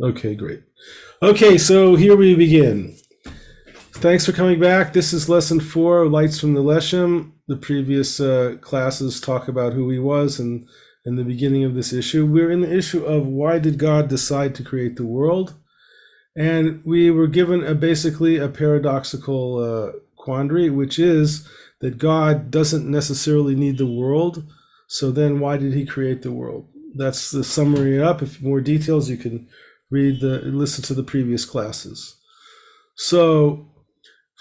Okay, great. Okay, so here we begin. Thanks for coming back. This is lesson 4, Lights from the Leshem. The previous classes talk about who he was and the beginning of this issue. We're in the issue of why did God decide to create the world? And we were given basically a paradoxical quandary, which is that God doesn't necessarily need the world. So then why did he create the world? That's the summary up. If more details, you can listen to the previous classes. So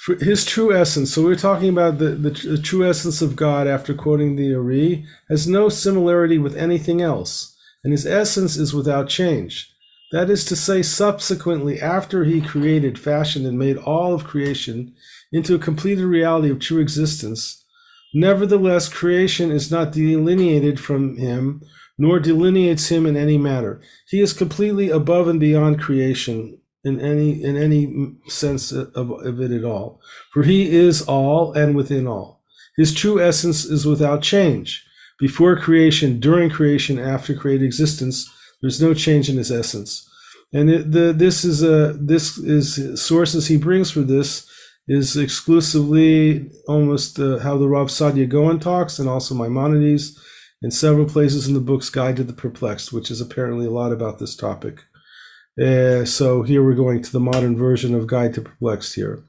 for his true essence, so we're talking about the true essence of God after quoting the Ari, has no similarity with anything else, and his essence is without change. That is to say, subsequently, after he created, fashioned, and made all of creation into a completed reality of true existence, nevertheless, creation is not delineated from him, nor delineates him in any matter. He is completely above and beyond creation in any sense of it at all. For he is all and within all. His true essence is without change. Before creation, during creation, after created existence, there's no change in his essence. And this is sources he brings for this is exclusively almost how the Rav Sadia Gaon talks, and also Maimonides, in several places in the book's Guide to the Perplexed, which is apparently a lot about this topic. So here we're going to the modern version of Guide to Perplexed here.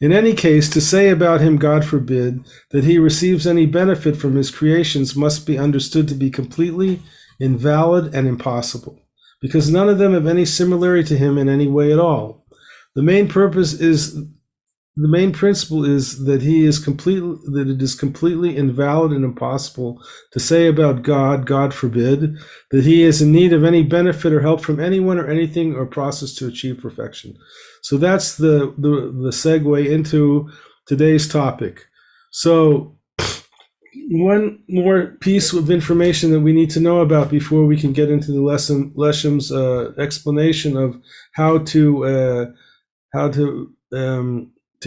In any case, to say about him, God forbid, that he receives any benefit from his creations must be understood to be completely invalid and impossible, because none of them have any similarity to him in any way at all. The main principle is that it is completely invalid and impossible to say about God, God forbid, that he is in need of any benefit or help from anyone or anything or process to achieve perfection. So that's the segue into today's topic. So one more piece of information that we need to know about before we can get into the Leshem's explanation of how to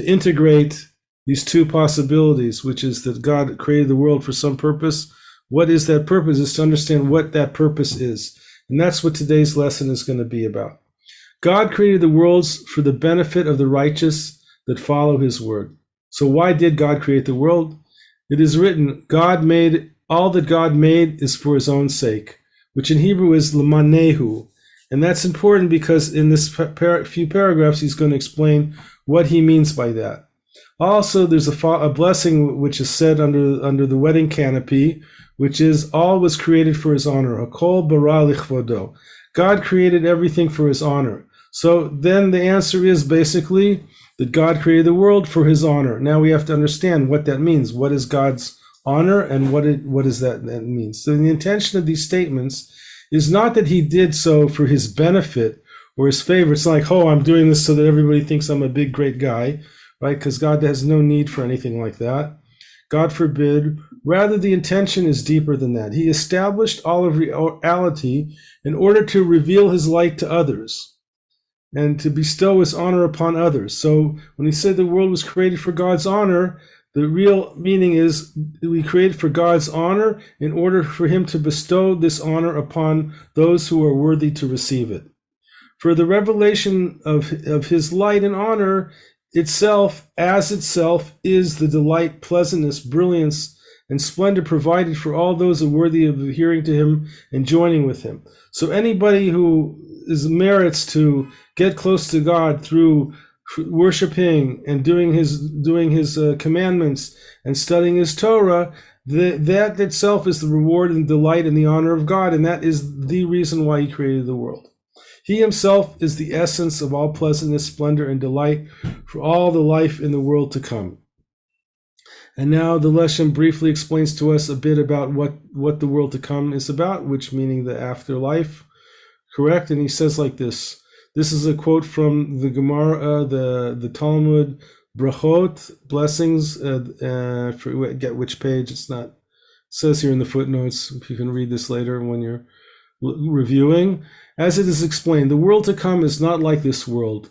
integrate these two possibilities, which is that God created the world for some purpose. What is that purpose? Is to understand what that purpose is. And that's what today's lesson is going to be about. God created the worlds for the benefit of the righteous that follow his word. So why did God create the world? It is written, all that God made is for his own sake, which in Hebrew is l'manehu. And that's important because in this few paragraphs, he's going to explain what he means by that. Also, there's a blessing which is said under the wedding canopy, which is all was created for his honor. Hakol bara lichvodo. God created everything for his honor. So then the answer is basically that God created the world for his honor. Now we have to understand what that means. What is God's honor, and what does that mean? So the intention of these statements is not that he did so for his benefit or his favor. It's like, oh, I'm doing this so that everybody thinks I'm a big, great guy, right? Because God has no need for anything like that. God forbid. Rather, the intention is deeper than that. He established all of reality in order to reveal his light to others and to bestow his honor upon others. So when he said the world was created for God's honor, the real meaning is we created for God's honor in order for him to bestow this honor upon those who are worthy to receive it. For the revelation of his light and honor itself, as itself, is the delight, pleasantness, brilliance, and splendor provided for all those who are worthy of adhering to him and joining with him. So anybody who merits to get close to God through worshiping and doing his commandments and studying his Torah, that itself is the reward and delight and the honor of God, and that is the reason why he created the world. He himself is the essence of all pleasantness, splendor, and delight for all the life in the world to come. And now the Leshem briefly explains to us a bit about what the world to come is about, which meaning the afterlife, correct? And he says like this. This is a quote from the Gemara, the Talmud, Brachot, blessings. Forget which page. It's not. It says here in the footnotes. If you can read this later when you're reviewing. As it is explained, the world to come is not like this world.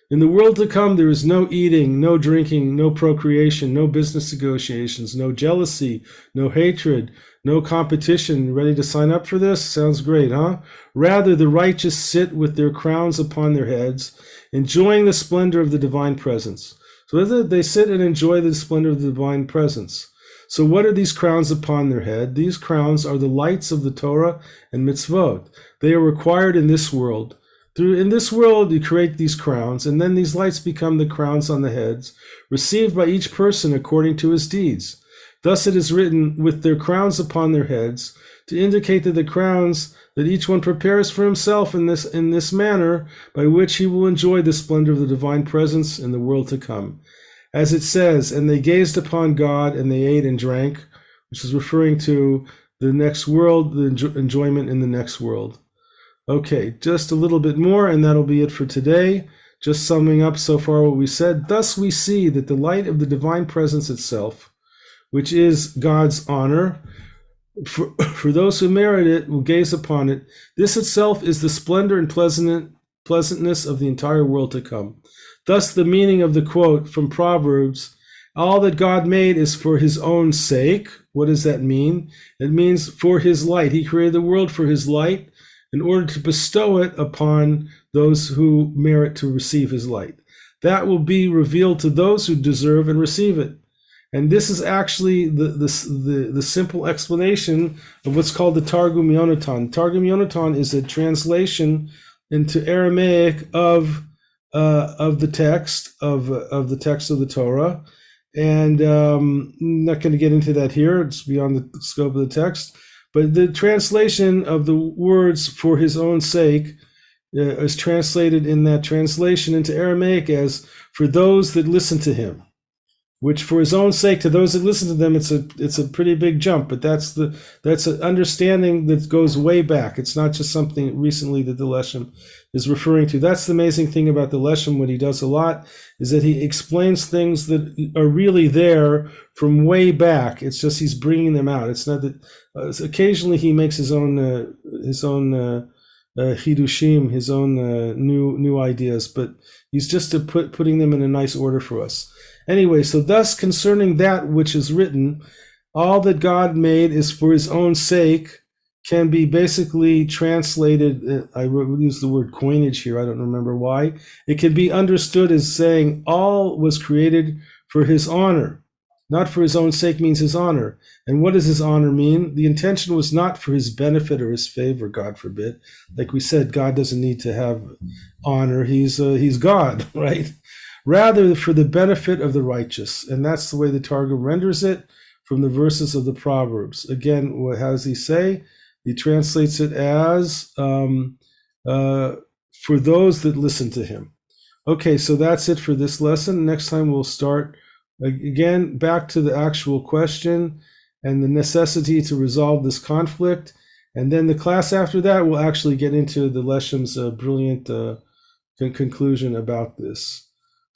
In the world to come, there is no eating, no drinking, no procreation, no business negotiations, no jealousy, no hatred, no competition. Ready to sign up for this? Sounds great, huh? Rather, the righteous sit with their crowns upon their heads, enjoying the splendor of the divine presence. So they sit and enjoy the splendor of the divine presence. So what are these crowns upon their head? These crowns are the lights of the Torah and mitzvot. They are required in this world. In this world, you create these crowns, and then these lights become the crowns on the heads, received by each person according to his deeds. Thus it is written, with their crowns upon their heads, to indicate that the crowns that each one prepares for himself in this manner, by which he will enjoy the splendor of the divine presence in the world to come. As it says, and they gazed upon God, and they ate and drank, which is referring to the next world, the enjoyment in the next world. Okay, just a little bit more, and that'll be it for today. Just summing up so far what we said. Thus we see that the light of the divine presence itself, which is God's honor, for those who merit it will gaze upon it. This itself is the splendor and pleasantness of the entire world to come. Thus the meaning of the quote from Proverbs, all that God made is for his own sake. What does that mean? It means for his light. He created the world for his light, in order to bestow it upon those who merit to receive his light. That will be revealed to those who deserve and receive it. And this is actually the simple explanation of what's called the Targum Yonatan. Targum Yonatan is a translation into Aramaic of the text of the Torah. And I'm not going to get into that here. It's beyond the scope of the text. But the translation of the words for his own sake is translated in that translation into Aramaic as for those that listen to him, which for his own sake, to those that listen to them, it's a pretty big jump. But that's an understanding that goes way back. It's not just something recently that the Leshem is referring to. That's the amazing thing about the Leshem. What he does a lot is that he explains things that are really there from way back. It's just he's bringing them out. It's not that occasionally he makes his own chidushim, his own new ideas, but he's just putting them in a nice order for us. Anyway, so thus concerning that which is written, all that God made is for his own sake, can be basically translated, I use the word coinage here, I don't remember why. It can be understood as saying all was created for his honor. Not for his own sake means his honor. And what does his honor mean? The intention was not for his benefit or his favor, God forbid. Like we said, God doesn't need to have honor. He's God, right? Rather for the benefit of the righteous. And that's the way the Targum renders it from the verses of the Proverbs. Again, how does he say? He translates it as for those that listen to him. Okay, so that's it for this lesson. Next time we'll start again back to the actual question and the necessity to resolve this conflict. And then the class after that will actually get into the Leshem's brilliant conclusion about this.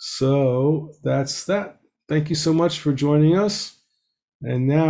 So that's that. Thank you so much for joining us. And now